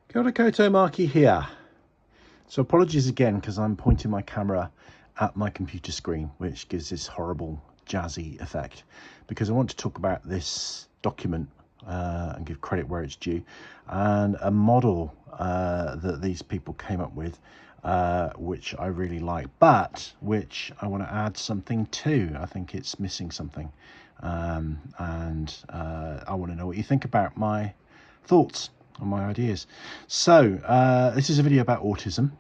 Kia ora koutou, Marky here. So apologies again because I'm pointing my camera at my computer screen, which gives this horrible jazzy effect, because I want to talk about this document and give credit where it's due, and a model that these people came up with, which I really like, but which I want to add something to. I think it's missing something, and I want to know what you think about my thoughts on my ideas. So this is a video about autism.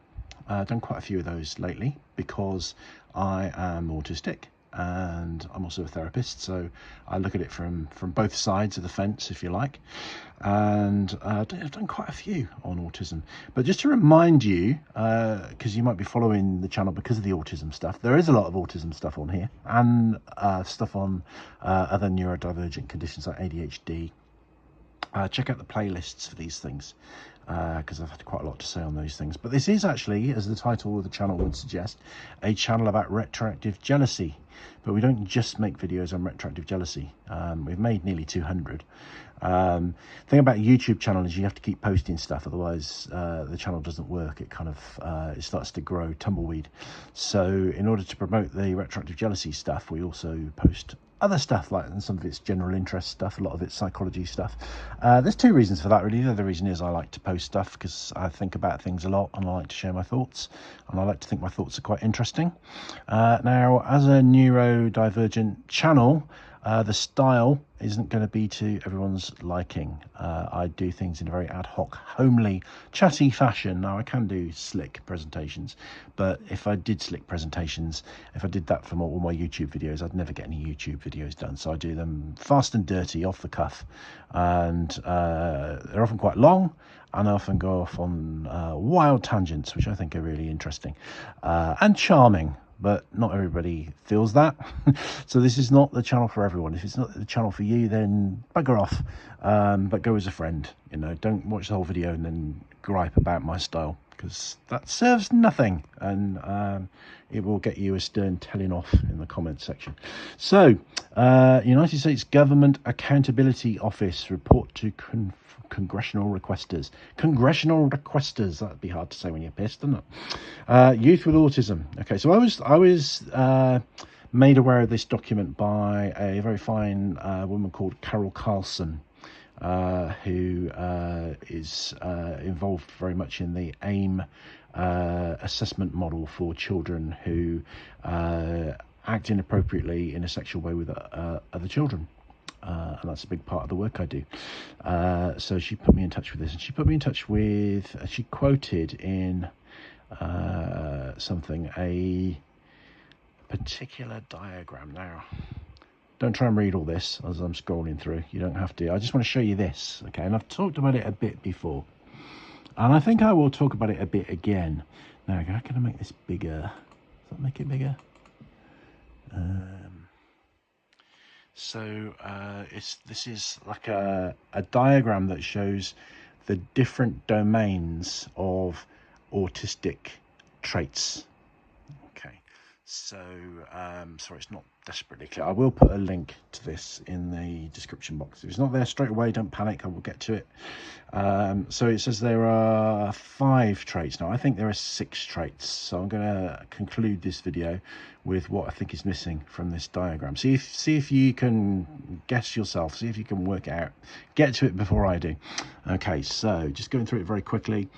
I've done quite a few of those lately because I am autistic and I'm also a therapist, so I look at it from both sides of the fence, if you like, and I've done quite a few on autism. But just to remind you, because you might be following the channel because of the autism stuff, there is a lot of autism stuff on here, and stuff on other neurodivergent conditions like ADHD. Check out the playlists for these things, because I've had quite a lot to say on those things. But this is actually, as the title of the channel would suggest, a channel about retroactive jealousy. But we don't just make videos on retroactive jealousy. We've made nearly 200. The thing about a YouTube channel is you have to keep posting stuff, otherwise the channel doesn't work. It kind of it starts to grow tumbleweed. So in order to promote the retroactive jealousy stuff, we also post other stuff, like, and some of it's general interest stuff, a lot of it's psychology stuff. There's two reasons for that, really. The other reason is I like to post stuff because I think about things a lot and I like to share my thoughts, and I like to think my thoughts are quite interesting. Now, as a neurodivergent channel, the style isn't going to be to everyone's liking. I do things in a very ad hoc, homely, chatty fashion. Now, I can do slick presentations, but if I did slick presentations, if I did that for all my YouTube videos, I'd never get any YouTube videos done. So I do them fast and dirty, off the cuff, and they're often quite long, and I often go off on wild tangents, which I think are really interesting and charming. But not everybody feels that. So this is not the channel for everyone. If it's not the channel for you, then bugger off, but go as a friend. You know, don't watch the whole video and then gripe about my style, because that serves nothing, and it will get you a stern telling off in the comments section. So United States Government Accountability Office report to Congressional requesters. Congressional requesters, that'd be hard to say when you're pissed, isn't it? Youth with autism. Okay, so I was made aware of this document by a very fine woman called Carol Carlson, who is involved very much in the AIM assessment model for children who act inappropriately in a sexual way with other children. And that's a big part of the work I do. So she put me in touch with this, and she put me in touch with, she quoted in something, a particular diagram. Now, don't try and read all this as I'm scrolling through. You don't have to. I just want to show you this, okay? And I've talked about it a bit before, and I think I will talk about it a bit again. Now, how can I make this bigger? Does that make it bigger? So this is like a diagram that shows the different domains of autistic traits. Okay, so sorry, it's not desperately clear. I will put a link to this in the description box. If it's not there straight away, don't panic, I will get to it. So it says there are 5 traits. Now I think there are 6 traits, so I'm going to conclude this video with what I think is missing from this diagram. See if you can guess yourself, see if you can work it out. Get to it before I do. Okay, so just going through it very quickly.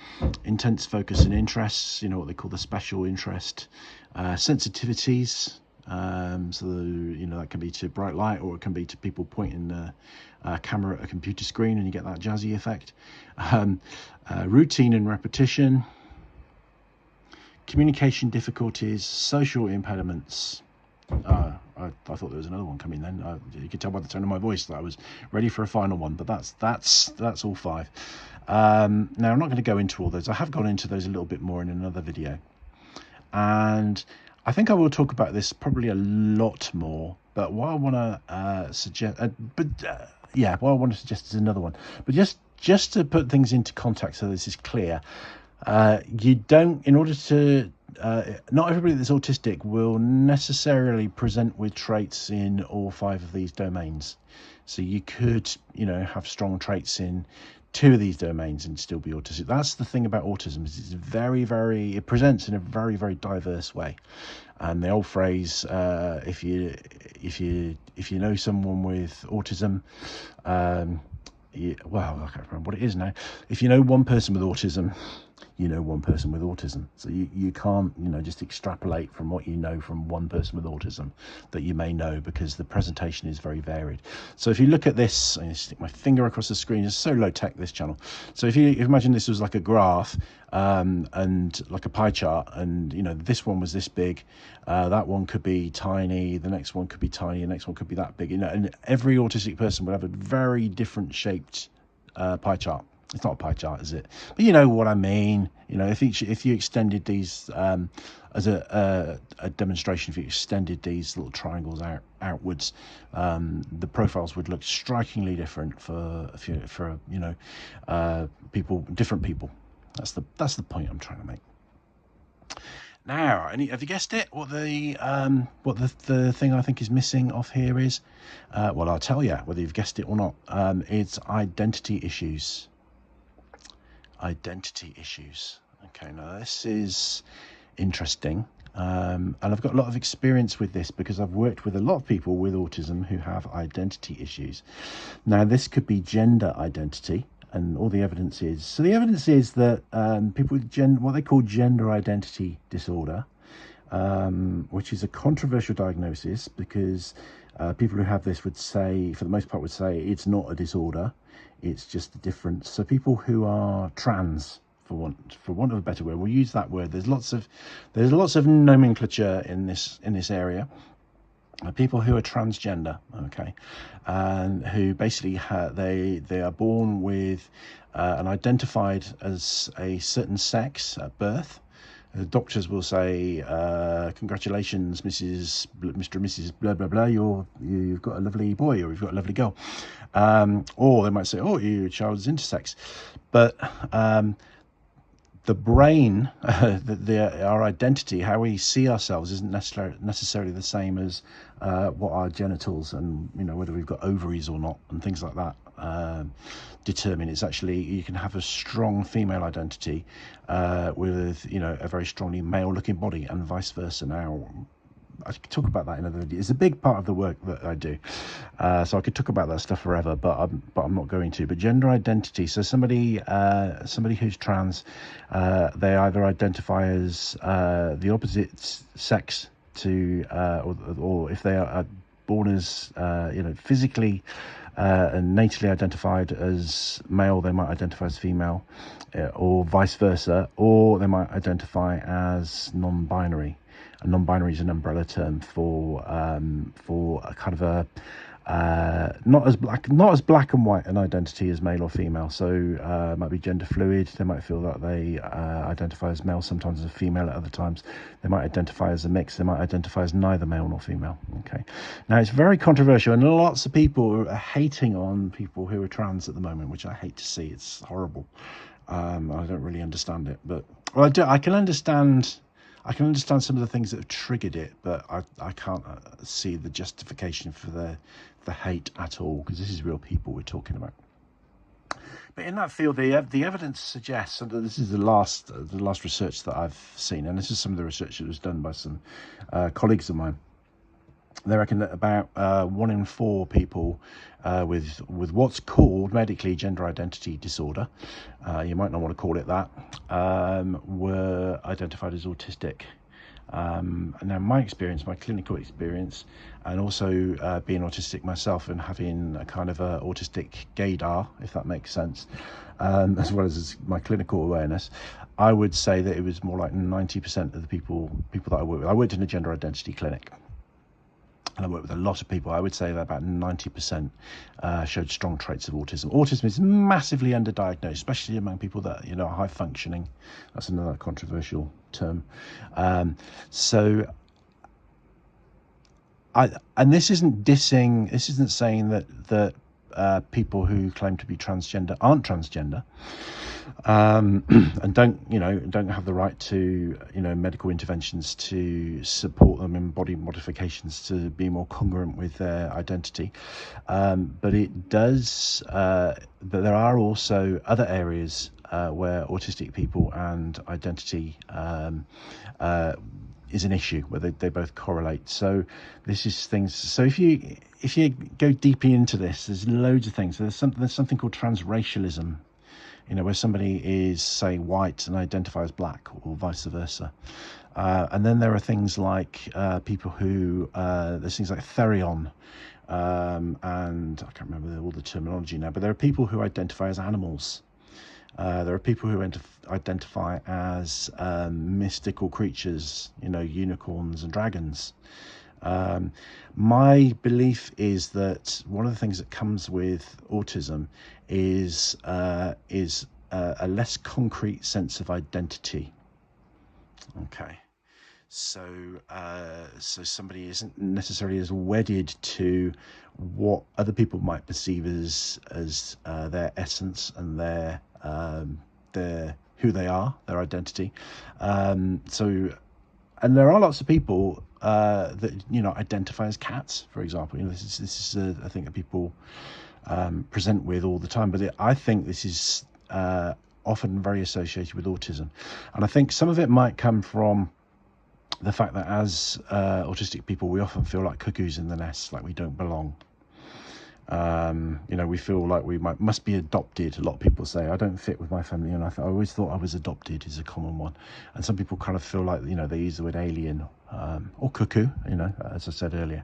Intense focus and interests, you know what they call the special interest. Sensitivities, so you know, that can be to bright light, or it can be to people pointing the camera at a computer screen and you get that jazzy effect. Routine and repetition, communication difficulties, social impediments. I thought there was another one coming then. You could tell by the tone of my voice that I was ready for a final one, but that's all 5. Now I'm not going to go into all those. I have gone into those a little bit more in another video, and I think I will talk about this probably a lot more. But what I want to suggest, what I want to suggest is another one. But just to put things into context, so this is clear. You don't, in order to, not everybody that's autistic will necessarily present with traits in all 5 of these domains. So you could, you know, have strong traits in two of these domains and still be autistic. That's the thing about autism, is it's it presents in a very, very diverse way. And the old phrase, if you know someone with autism, well, I can't remember what it is now. If you know one person with autism, you know one person with autism. So you can't, just extrapolate from what you know from one person with autism that you may know, because the presentation is very varied. So if you look at this, I'm going to stick my finger across the screen. It's so low tech, this channel. So if you imagine this was like a graph, and like a pie chart, and this one was this big, that one could be tiny, the next one could be tiny, the next one could be that big, and every autistic person would have a very different shaped pie chart. It's not a pie chart, is it? But you know what I mean. If you extended these as a demonstration, if you extended these little triangles outwards, the profiles would look strikingly different for people, different people. That's the point I'm trying to make. Now, have you guessed it? What the thing I think is missing off here is? Well, I'll tell you whether you've guessed it or not. It's identity issues. Identity issues. Okay, now this is interesting, and I've got a lot of experience with this because I've worked with a lot of people with autism who have identity issues. Now, this could be gender identity, and all the evidence is, so the evidence is that people with what they call gender identity disorder, which is a controversial diagnosis, because people who have this would say, for the most part, it's not a disorder, it's just a difference. So people who are trans, for want of a better word, we'll use that word. There's lots of nomenclature in this area. People who are transgender, okay, and who basically they are born with and identified as a certain sex at birth. The doctors will say, congratulations, Mr. and Mrs. blah, blah, blah, you've got a lovely boy, or you've got a lovely girl. Or they might say, oh, your child is intersex. But the brain, our identity, how we see ourselves, isn't necessarily the same as what our genitals and whether we've got ovaries or not and things like that determine. It's actually, you can have a strong female identity with a very strongly male looking body, and vice versa. Now, I could talk about that in another video. It's a big part of the work that I do, so I could talk about that stuff forever, but I'm not going to. But gender identity, so somebody who's trans, they either identify as the opposite sex to, or if they are born as physically and natally identified as male, they might identify as female, or vice versa, or they might identify as non-binary. And non-binary is an umbrella term for a kind of a not as black and white an identity as male or female. So it might be gender fluid. They might feel that they identify as male, sometimes as female at other times. They might identify as a mix. They might identify as neither male nor female. Okay, now it's very controversial, and lots of people are hating on people who are trans at the moment, which I hate to see. It's horrible. I don't really understand it, but I can understand some of the things that have triggered it, but I can't see the justification for the hate at all, because this is real people we're talking about. But in that field, the evidence suggests, and this is the last research that I've seen, and this is some of the research that was done by some colleagues of mine. They reckon that about 1 in 4 people with what's called medically gender identity disorder, you might not want to call it that, were identified as autistic. And now my clinical experience, and also being autistic myself and having a kind of a autistic gaydar, if that makes sense, as well as my clinical awareness, I would say that it was more like 90% of the people that I worked with. I worked in a gender identity clinic, and I work with a lot of people. I would say that about 90% showed strong traits of autism. Autism is massively underdiagnosed, especially among people that are high functioning. That's another controversial term. And this isn't dissing. This isn't saying that people who claim to be transgender aren't transgender, and don't have the right to medical interventions to support them in body modifications to be more congruent with their identity. But it does. But there are also other areas where autistic people and identity is an issue, where they both correlate. So this is things. So if you go deeply into this, there's loads of things. So there's something called transracialism, where somebody is, say, white and identifies black, or vice versa. And then there are things like people who there's things like therion, and I can't remember all the terminology now, but there are people who identify as animals. There are people who identify as mystical creatures, unicorns and dragons. My belief is that one of the things that comes with autism is a less concrete sense of identity. Okay. So somebody isn't necessarily as wedded to what other people might perceive as their essence and their who they are, their identity. And there are lots of people that identify as cats, for example. This is a thing that people present with all the time, but I think this is often very associated with autism, and I think some of it might come from the fact that as autistic people, we often feel like cuckoos in the nest, like we don't belong. We feel like we must be adopted. A lot of people say, I don't fit with my family, and I always thought I was adopted is a common one. And some people kind of feel like, they use the word alien or cuckoo, as I said earlier.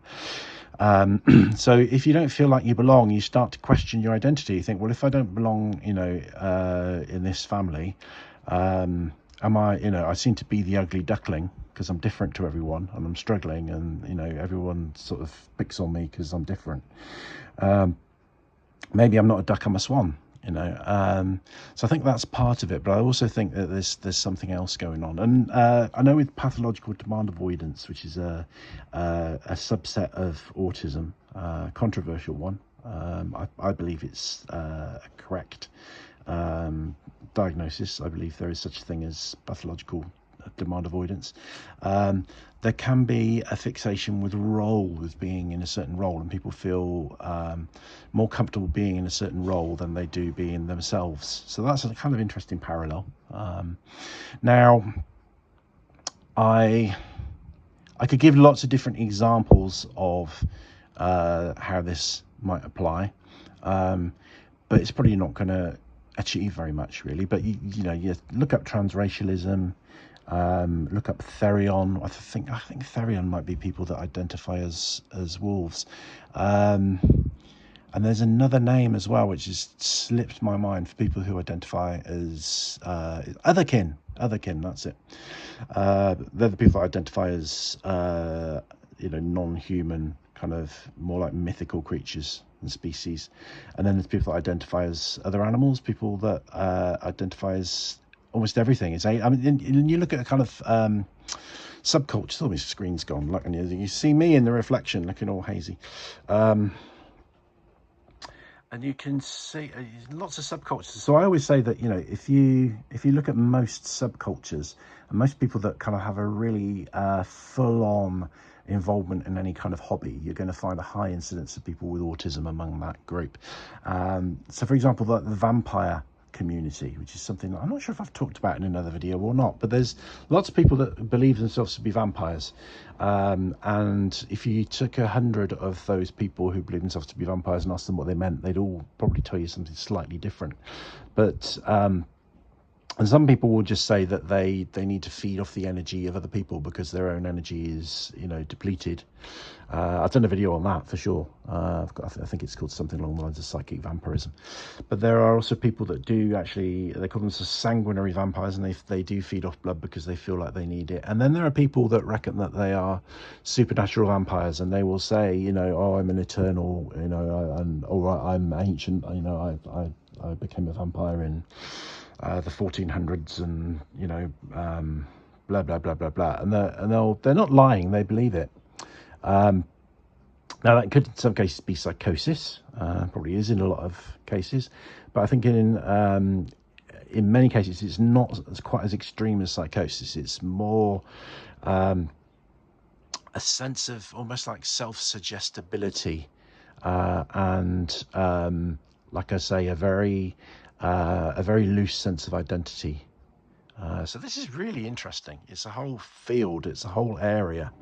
So if you don't feel like you belong, you start to question your identity. You think, well, if I don't belong, in this family, am I, I seem to be the ugly duckling because I'm different to everyone and I'm struggling, and everyone sort of picks on me because I'm different. Maybe I'm not a duck, I'm a swan. So I think that's part of it, but I also think that there's something else going on. And I know with pathological demand avoidance, which is a subset of autism, controversial one. I believe it's a correct diagnosis. I believe there is such a thing as pathological demand avoidance. There can be a fixation with role, with being in a certain role, and people feel more comfortable being in a certain role than they do being themselves. So that's a kind of interesting parallel. Now, I could give lots of different examples of how this might apply, but it's probably not going to achieve very much, really. But you look up transracialism. Look up therion. I think therion might be people that identify as wolves, and there's another name as well which has slipped my mind for people who identify as otherkin. That's it. They're the people that identify as non-human, kind of more like mythical creatures and species. And then there's people that identify as other animals, people that identify as almost everything. And you look at a kind of subculture. Oh, my screen's gone. Look, and you see me in the reflection, looking all hazy. And you can see lots of subcultures. So I always say that if you look at most subcultures and most people that kind of have a really full-on involvement in any kind of hobby, you're going to find a high incidence of people with autism among that group. So, for example, the vampire community, which is something that I'm not sure if I've talked about in another video or not, but there's lots of people that believe themselves to be vampires, and if you took 100 of those people who believe themselves to be vampires and asked them what they meant, they'd all probably tell you something slightly different. But and some people will just say that they need to feed off the energy of other people because their own energy is depleted. I've done a video on that for sure. I think it's called something along the lines of psychic vampirism. But there are also people that do actually, they call them sanguinary vampires, and they do feed off blood because they feel like they need it. And then there are people that reckon that they are supernatural vampires, and they will say, oh, I'm an eternal, I'm ancient, I became a vampire in the 1400s, and blah blah blah blah blah, and they're not lying, they believe it. Now, that could in some cases be psychosis, probably is in a lot of cases, but I think in many cases it's not quite as extreme as psychosis. It's more a sense of almost like self-suggestibility, and like I say, a very loose sense of identity. So this is really interesting. It's a whole field, it's a whole area.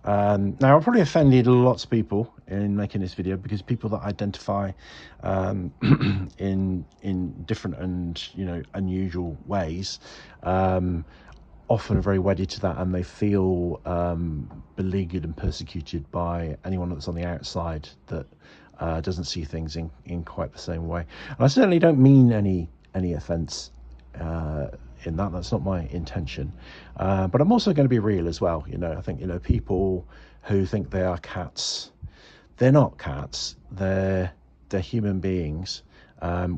Now, I've probably offended lots of people in making this video, because people that identify in different and unusual ways often are very wedded to that, and they feel beleaguered and persecuted by anyone that's on the outside that doesn't see things in quite the same way. And I certainly don't mean any offence in that. That's not my intention, but I'm also going to be real as well. I think people who think they are cats, they're not cats. They're human beings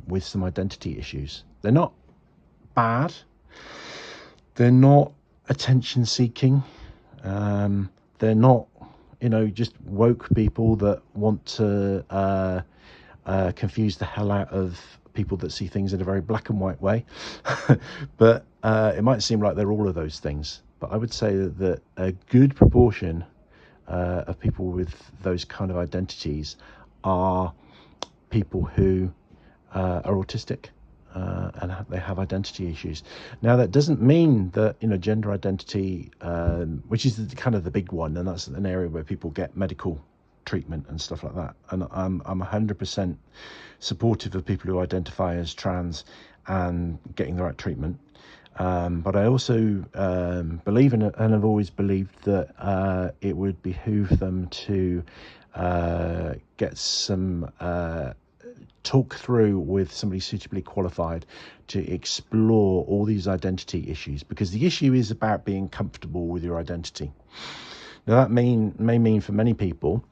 with some identity issues. They're not bad. They're not attention seeking. They're not just woke people that want to confuse the hell out of people that see things in a very black and white way. But it might seem like they're all of those things, but I would say that a good proportion of people with those kind of identities are people who are autistic, and they have identity issues. Now, that doesn't mean that gender identity, which is kind of the big one, and that's an area where people get medical treatment and stuff like that, and I'm 100% supportive of people who identify as trans and getting the right treatment, but I also believe and have always believed that it would behoove them to get some talk through with somebody suitably qualified to explore all these identity issues, because the issue is about being comfortable with your identity. Now, that may mean for many people,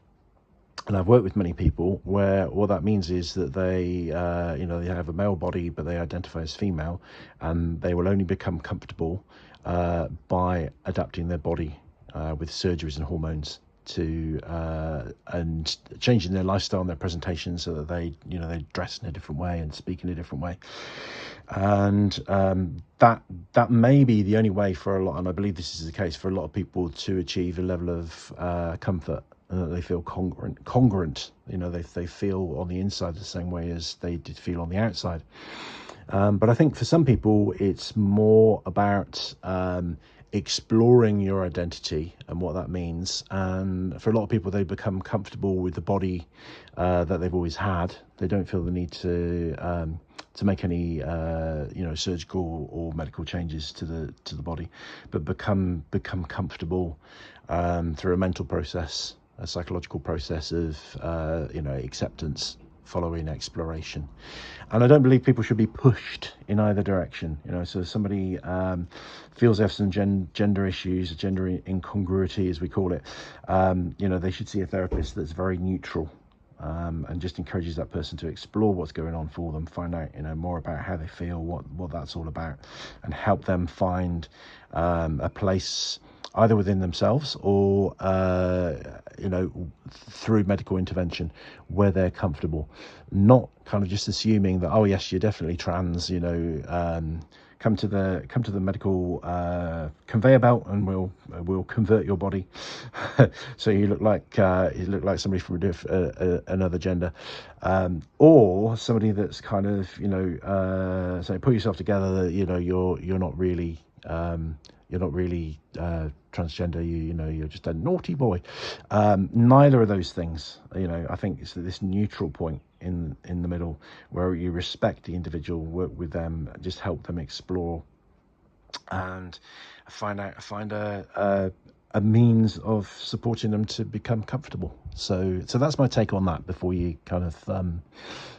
and I've worked with many people, where what that means is that they they have a male body but they identify as female, and they will only become comfortable by adapting their body with surgeries and hormones to and changing their lifestyle and their presentation so that they dress in a different way and speak in a different way. And that may be the only way for a lot, and I believe this is the case for a lot of people, to achieve a level of comfort, and that they feel congruent. They feel on the inside the same way as they did feel on the outside. But I think for some people it's more about exploring your identity and what that means. And for a lot of people, they become comfortable with the body that they've always had. They don't feel the need to make any surgical or medical changes to the body, but become comfortable through a mental process, a psychological process of acceptance following exploration. And I don't believe people should be pushed in either direction. So if somebody feels they have some gender issues, gender incongruity as we call it, they should see a therapist that's very neutral, and just encourages that person to explore what's going on for them, find out more about how they feel, what that's all about, and help them find a place either within themselves or through medical intervention where they're comfortable, not kind of just assuming that, oh yes, you're definitely trans, come to the medical conveyor belt and we'll convert your body so you look like somebody from another gender, or somebody that's kind of so put yourself together that you're not really transgender, you're just a naughty boy. Neither of those things. I think it's this neutral point in the middle where you respect the individual, work with them, just help them explore and find a means of supporting them to become comfortable. So that's my take on that before you kind of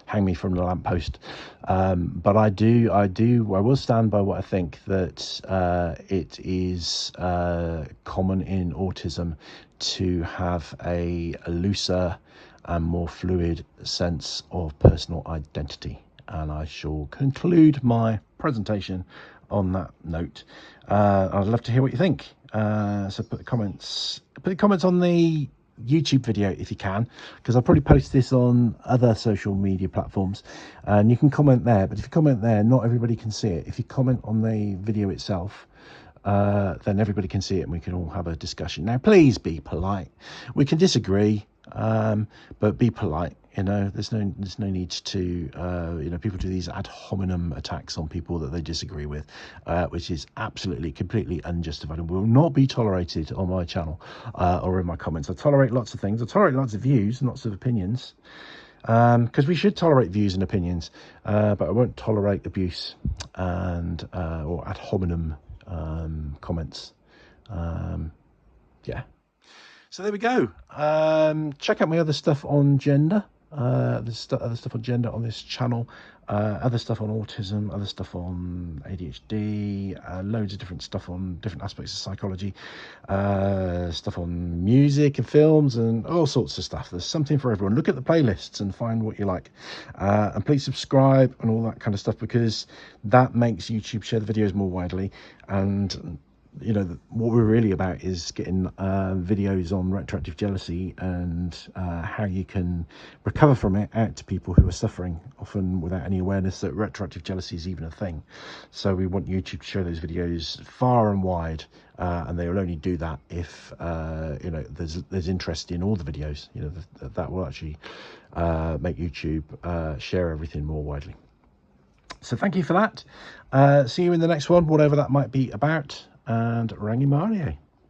hang me from the lamppost. But I will stand by what I think, that it is common in autism to have a looser and more fluid sense of personal identity. And I shall conclude my presentation on that note. I'd love to hear what you think. So put the comments on the YouTube video if you can, because I'll probably post this on other social media platforms, and you can comment there. But if you comment there, not everybody can see it. If you comment on the video itself, then everybody can see it and we can all have a discussion. Now, please be polite. We can disagree, but be polite. You know, there's no need to, you know, people do these ad hominem attacks on people that they disagree with, which is absolutely, completely unjustified and will not be tolerated on my channel or in my comments. I tolerate lots of things. I tolerate lots of views and lots of opinions, because we should tolerate views and opinions, but I won't tolerate abuse and or ad hominem comments. Yeah. So there we go. Check out my other stuff on gender. There's other stuff on gender on this channel, other stuff on autism, other stuff on ADHD, loads of different stuff on different aspects of psychology, stuff on music and films and all sorts of stuff. There's something for everyone. Look at the playlists and find what you like, and please subscribe and all that kind of stuff, because that makes YouTube share the videos more widely. And you know, what we're really about is getting videos on retroactive jealousy and how you can recover from it out to people who are suffering, often without any awareness that retroactive jealousy is even a thing. So we want YouTube to show those videos far and wide, and they will only do that if you know, there's interest in all the videos. You know, that will actually make YouTube share everything more widely. So thank you for that. See you in the next one, whatever that might be about. And Rangi Marie.